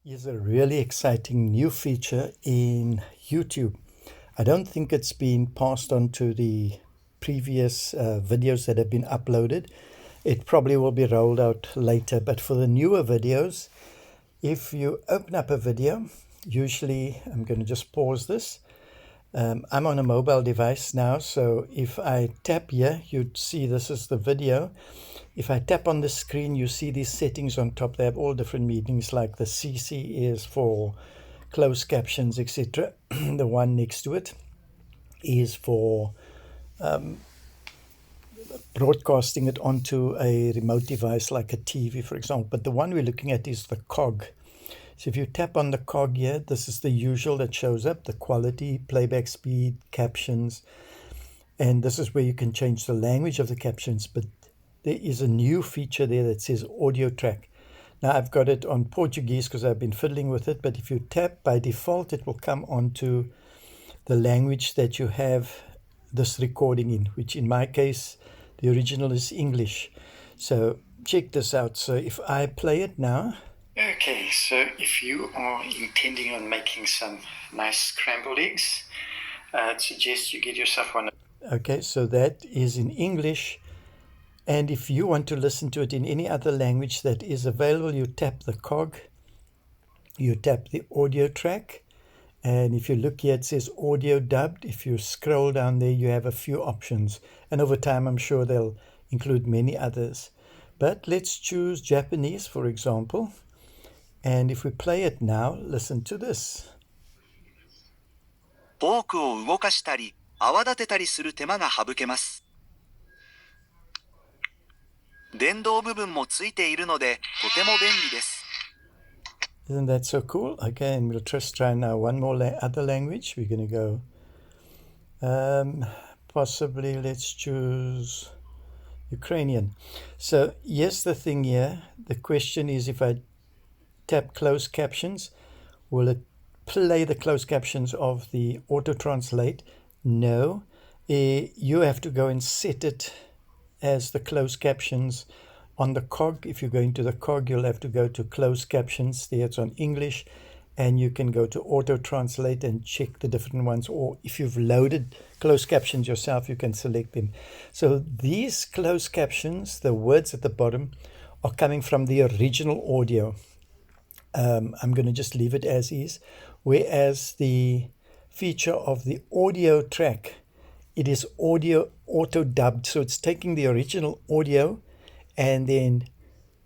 Is a really exciting new feature in YouTube. I don't think it's been passed on to the previous videos that have been uploaded. It probably will be rolled out later, but for the newer videos, if you open up a video, usually I'm going to just pause this. I'm on a mobile device now, so if I tap here, you'd see this is the video. If I tap on the screen, you see these settings on top. They have all different meanings, like the CC is for closed captions, etc. The one next to it is for broadcasting it onto a remote device like a TV, for example. But the one we're looking at is the cog. So if you tap on the cog here, this is the usual that shows up, the quality, playback speed, captions. And this is where you can change the language of the captions. But there is a new feature there that says audio track. Now I've got it on Portuguese because I've been fiddling with it. But if you tap, by default, it will come onto the language that you have this recording in, which in my case, the original is English. So check this out. So if I play it now. Okay, so if you are intending on making some nice scrambled eggs, I'd suggest you get yourself one. Okay, so that is in English. And if you want to listen to it in any other language that is available, you tap the cog, you tap the audio track. And if you look here, it says audio dubbed. If you scroll down there, you have a few options. And over time, I'm sure they'll include many others. But let's choose Japanese, for example. And if we play it now, listen to this. フォークを動かしたり、泡立てたりする手間が省けます。電動部分もついているので、とても便利です。 Isn't that so cool? Okay, and we'll just try now one more other language. We're going to go, possibly let's choose Ukrainian. So here's the thing here. The question is, if I tap closed captions, will it play the closed captions of the auto translate? No. You have to go and set it as the closed captions on the cog. If you go into the cog, you'll have to go to closed captions. There it's on English, and you can go to auto translate and check the different ones. Or if you've loaded closed captions yourself, you can select them. So these closed captions, the words at the bottom, are coming from the original audio. I'm going to just leave it as is. Whereas the feature of the audio track, it is audio auto-dubbed. So it's taking the original audio and then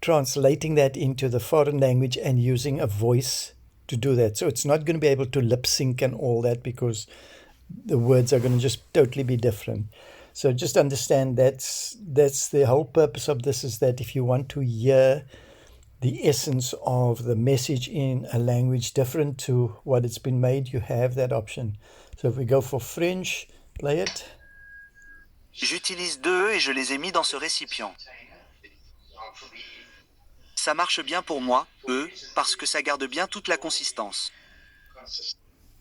translating that into the foreign language and using a voice to do that. So it's not going to be able to lip sync and all that, because the words are going to just totally be different. So just understand that's the whole purpose of this, is that if you want to hear the essence of the message in a language different to what it's been made, you have that option. So if we go for French, play it. J'utilise deux œufs et je les ai mis dans ce récipient. Ça marche bien pour moi, œufs, parce que ça garde bien toute la consistance.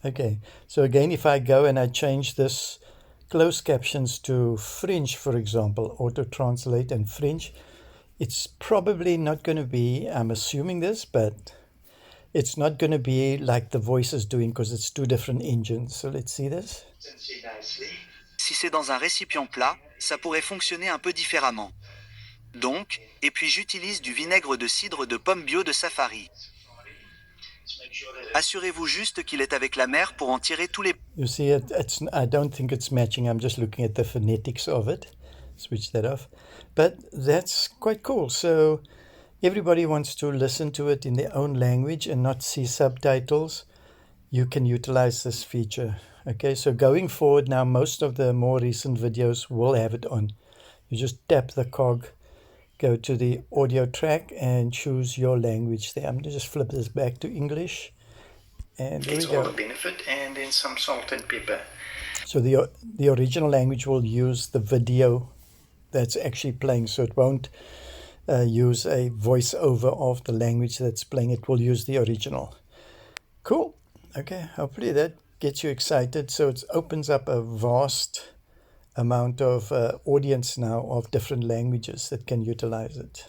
Okay, so again, if I go and I change this closed captions to French, for example, auto translate and French, it's probably not going to be, I'm assuming this, but it's not going to be like the voice is doing, because it's two different engines. So let's see this. Si c'est dans un récipient plat, ça pourrait fonctionner un peu différemment. Donc, et puis j'utilise du vinaigre de cidre de pomme bio de Safari. Assurez-vous juste qu'il est avec la mer pour en tirer tous les... You see, I don't think it's matching. I'm just looking at the phonetics of it. Switch that off. But that's quite cool. So everybody wants to listen to it in their own language and not see subtitles. You can utilize this feature. Okay, so going forward now, most of the more recent videos will have it on. You just tap the cog, go to the audio track and choose your language there. I'm going to just flip this back to English. And there we go. All the benefit, and then some salt and pepper. So the original language will use the video that's actually playing, so it won't use a voiceover of the language that's playing. It will use the original. Cool. Okay, hopefully that gets you excited. So it opens up a vast amount of audience now of different languages that can utilize it.